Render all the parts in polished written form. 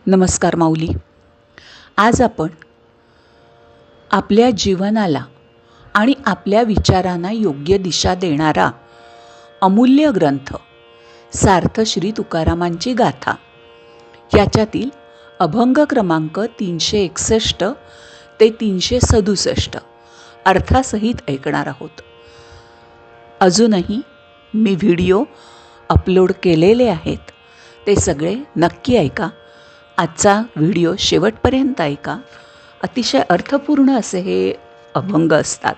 नमस्कार माऊली. आज आपण आपल्या जीवनाला आणि आपल्या विचारांना योग्य दिशा देणारा अमूल्य ग्रंथ सार्थ श्री तुकारामांची गाथा याच्यातील अभंग क्रमांक 361 ते 367 अर्थासहित ऐकणार आहोत. अजूनही मी व्हिडिओ अपलोड केलेले आहेत, ते सगळे नक्की ऐका. आजचा व्हिडिओ शेवटपर्यंत ऐका. अतिशय अर्थपूर्ण असे हे अभंग असतात,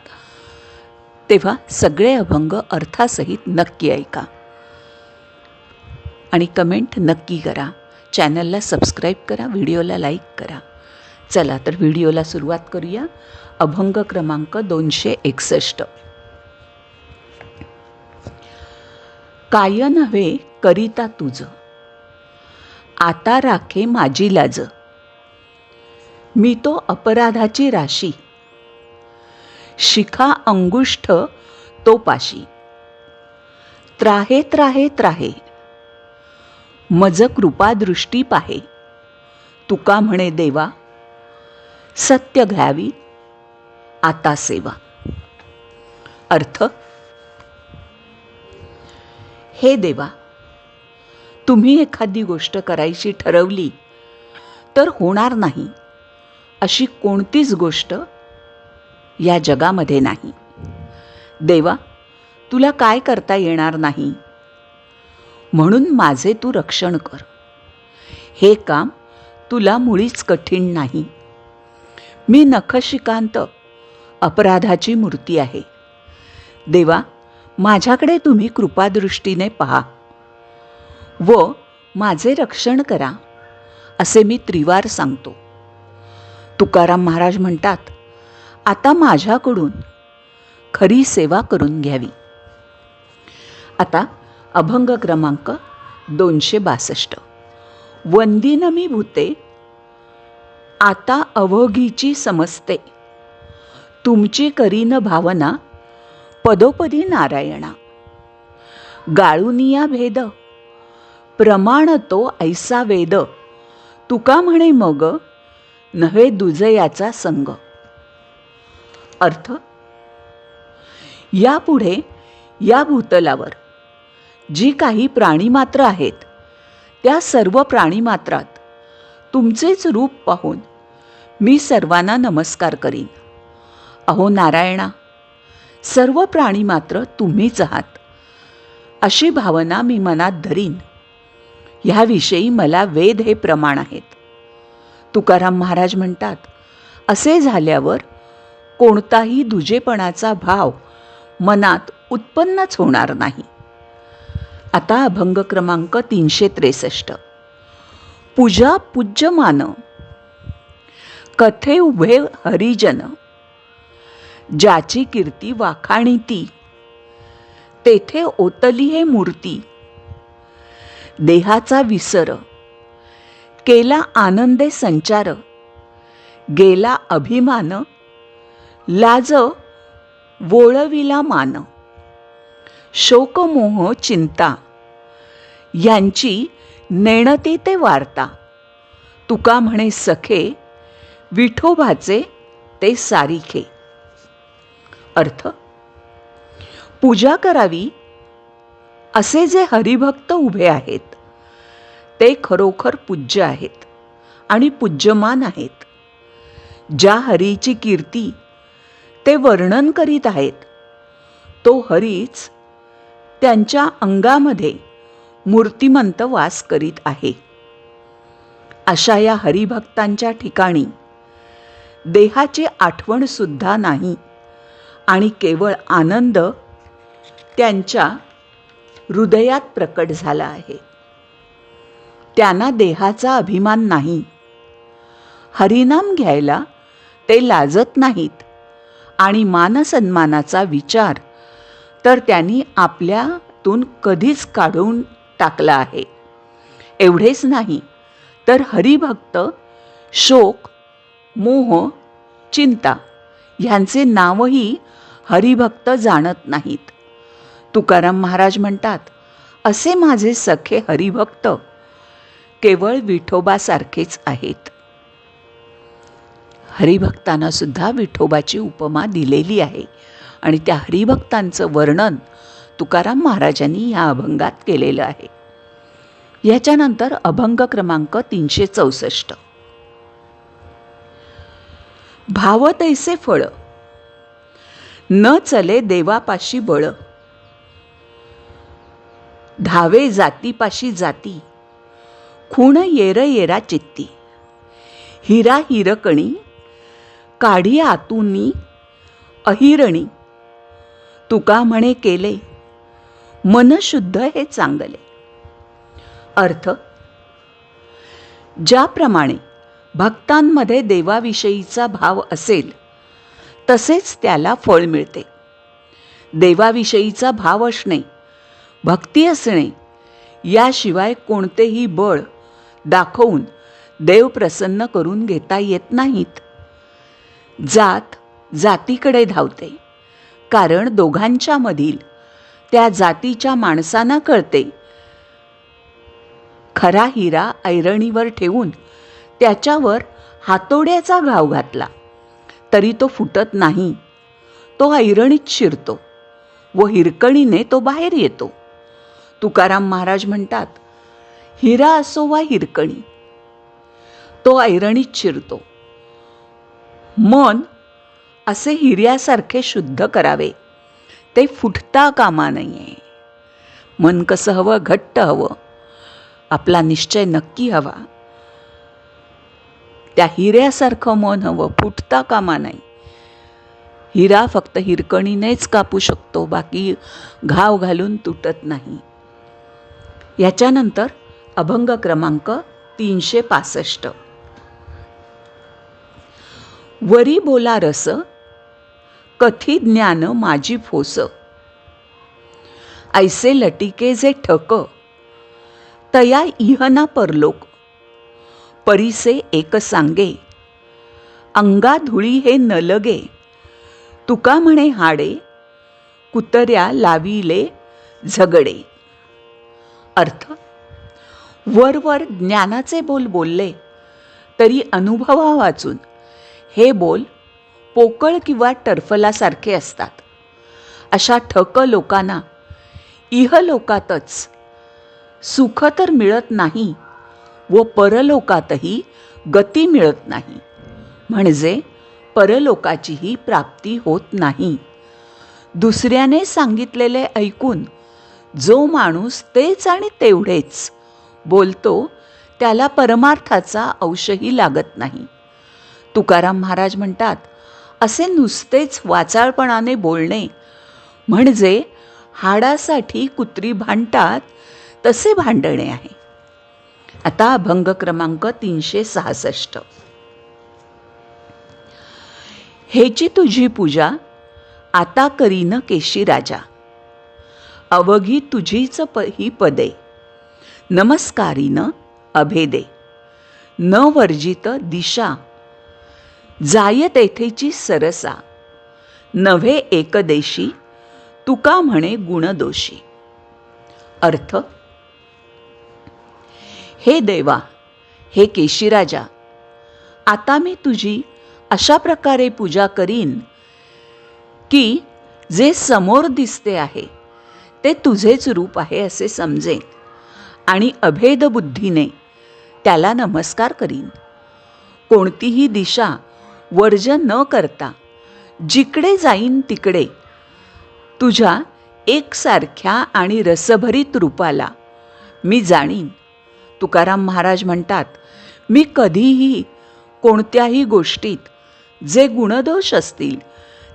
तेव्हा सगळे अभंग अर्थासहित नक्की ऐका आणि कमेंट नक्की करा. चॅनलला सबस्क्राईब करा, व्हिडिओला लाईक करा. चला तर व्हिडिओला सुरुवात करूया. अभंग क्रमांक 261. काय नव्हे करिता तुझ, आता राखे माझी लाज. मी तो अपराधाची राशी, शिखा अंगुष्ठ तो पाशी. त्राहे त्राहे त्राहे, मज कृपा दृष्टी पाहे. तुका म्हणे देवा, सत्य घ्यावी आता सेवा. अर्थ: हे देवा, तुम्ही एखादी गोष्ट करायची ठरवली तर होणार नाही अशी कोणतीच गोष्ट या जगामध्ये नाही. देवा, तुला काय करता येणार नाही, म्हणून माझे तू रक्षण कर. हे काम तुला मुळीच कठीण नाही. मी नखशिकांत अपराधाची मूर्ती आहे. देवा, माझ्याकडे तुम्ही कृपादृष्टीने पहा व माझे रक्षण करा, असे मी त्रिवार सांगतो. तुकाराम महाराज म्हणतात, आता माझ्याकडून खरी सेवा करून घ्यावी. आता अभंग क्रमांक 262. वंदिन मी भूते, आता अवघीची समजते. तुमची करीन भावना, पदोपदी नारायणा. गाळुनिया भेद, प्रमाण तो ऐसा वेद. तुका म्हणे मग, नव्हे दुजयाचा संग. अर्थ: यापुढे या भूतलावर जी काही प्राणीमात्र आहेत, त्या सर्व प्राणीमात्रात तुमचेच रूप पाहून मी सर्वांना नमस्कार करीन. अहो नारायणा, सर्व प्राणीमात्र तुम्हीच आहात अशी भावना मी मनात धरीन. ह्याविषयी मला वेद हे प्रमाण आहेत. तुकाराम महाराज म्हणतात, असे झाल्यावर कोणताही दुजेपणाचा भाव मनात उत्पन्नच होणार नाही. आता अभंग क्रमांक 363. पूजा पूज्यमान, कथे उभे हरिजन. ज्याची कीर्ती वाखाणीती, तेथे ओतली हे मूर्ती. देहाचा विसर, केला आनंदे संचार. गेला अभिमान, लाज वोळविला मान. शोकमोह चिंता, यांची नेणती ते वार्ता. तुका म्हणे सखे, विठोबाचे ते सारिखे. अर्थ: पूजा करावी असे जे हरिभक्त उभे आहेत, ते खरोखर पूज्य आहेत आणि पूज्यमान आहेत. ज्या हरीची कीर्ती ते वर्णन करीत आहेत, तो हरीच त्यांच्या अंगामध्ये मूर्तिमंत वास करीत आहे. अशा या हरिभक्तांच्या ठिकाणी देहाची आठवण सुद्धा नाही आणि केवळ आनंद त्यांच्या हृदयात प्रकट झाला आहे. त्यांना देहाचा अभिमान नाही. हरिनाम घ्यायला ते लाजत नाहीत आणि मानसन्मानाचा विचार तर त्यांनी आपल्यातून कधीच काढून टाकला आहे. एवढेच नाही तर हरिभक्त शोक, मोह, चिंता ह्यांचे नावही हरिभक्त जाणत नाहीत. तुकाराम महाराज म्हणतात, असे माझे सखे हरिभक्त केवळ विठोबासारखेच आहेत. हरिभक्तांना सुद्धा विठोबाची उपमा दिलेली आहे आणि त्या हरिभक्तांचं वर्णन तुकाराम महाराजांनी या अभंगात केलेलं आहे. याच्यानंतर अभंग क्रमांक 364. भाव तैसे फळ न चले देवापाशी बळ, धावे जातीपाशी जाती खूण येर येरा चित्ती, हिरा हिरकणी काढी आतुनी अहिरणी, तुका म्हणे केले मन शुद्ध हे चांगले. अर्थ, ज्याप्रमाणे भक्तांमध्ये देवाविषयीचा भाव असेल तसेच त्याला फळ मिळते. देवाविषयीचा भाव असणे, भक्ती असणे याशिवाय कोणतेही बळ दाखवून देव प्रसन्न करून घेता येत नाहीत. जात जातीकडे धावते, कारण दोघांच्या मधील त्या जातीच्या माणसांना कळते. खरा हिरा ऐरणीवर ठेवून त्याच्यावर हातोड्याचा घाव घातला तरी तो फुटत नाही, तो ऐरणीत शिरतो व हिरकणीने तो बाहेर येतो. तुकाराम महाराज म्हणतात, हिरा असो वा हिरकणी, तो ऐरणीत शिरतो. मन असे हिऱ्यासारखे शुद्ध करावे, ते फुटता कामा नये. मन कसं हवं? घट्ट हवं, आपला निश्चय नक्की हवा. त्या हिऱ्यासारखं मन हवं, फुटता कामा नाही. हिरा फक्त हिरकणीनेच कापू शकतो, बाकी घाव घालून तुटत नाही. याच्यानंतर अभंग क्रमांक 365. वरी बोला रस कथी ज्ञान माझी फोस, ऐसे लटिके जे ठक तया इहना परलोक, परिसे एक सांगे अंगा धुळी हे न लगे, तुका म्हणे हाडे कुतऱ्या लाविले झगडे. अर्थ, वरवर ज्ञानाचे बोल बोलले तरी अनुभवा वाचून हे बोल पोकळ किंवा टरफलासारखे असतात. अशा ठक लोकांना इहलोकातच सुख तर मिळत नाही व परलोकातही गती मिळत नाही, म्हणजे परलोकाचीही प्राप्ती होत नाही. दुसऱ्याने सांगितलेले ऐकून जो माणूस तेच आणि तेवढेच बोलतो त्याला परमार्थाचा अंशही लागत नाही. तुकाराम महाराज म्हणतात, असे नुसतेच वाचाळपणाने बोलणे म्हणजे हाडासाठी कुत्री भांडतात तसे भांडणे आहे. आता अभंग क्रमांक 366. हेची तुझी पूजा आता करीन केशी राजा, अवघी तुझीच ही पदे नमस्कारीन अभेदे, न वर्जित दिशा जाय तेथेची सरसा, नव्हे एकदेशी तुका म्हणे गुणदोषी. अर्थ, हे देवा, हे केशीराजा, आता मी तुझी अशा प्रकारे पूजा करीन की जे समोर दिसते आहे ते तुझेच रूप आहे असे समजेन आणि अभेद बुद्धीने त्याला नमस्कार करीन. कोणतीही दिशा वर्ज न करता जिकडे जाईन तिकडे तुझ्या एकसारख्या आणि रसभरीत रूपाला मी जाणीन. तुकाराम महाराज म्हणतात, मी कधीही कोणत्याही गोष्टीत जे गुणदोष असतील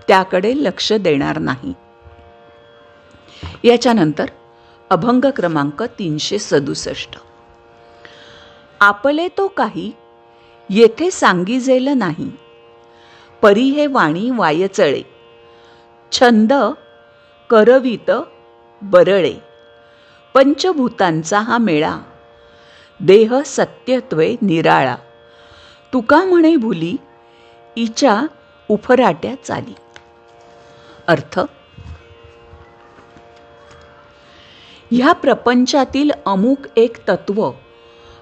त्याकडे लक्ष देणार नाही. याच्यानंतर अभंग क्रमांक 367. आपले तो काही येथे सांगिजेल नाही, परी हे वाणी वायचळे, छंद करवित बरळे, पंचभूतांचा हा मेळा, देह सत्यत्वे निराळा, तुका म्हणे भुली इच्या उफराट्या चाली. अर्थ, ह्या प्रपंचातील अमुक एक तत्व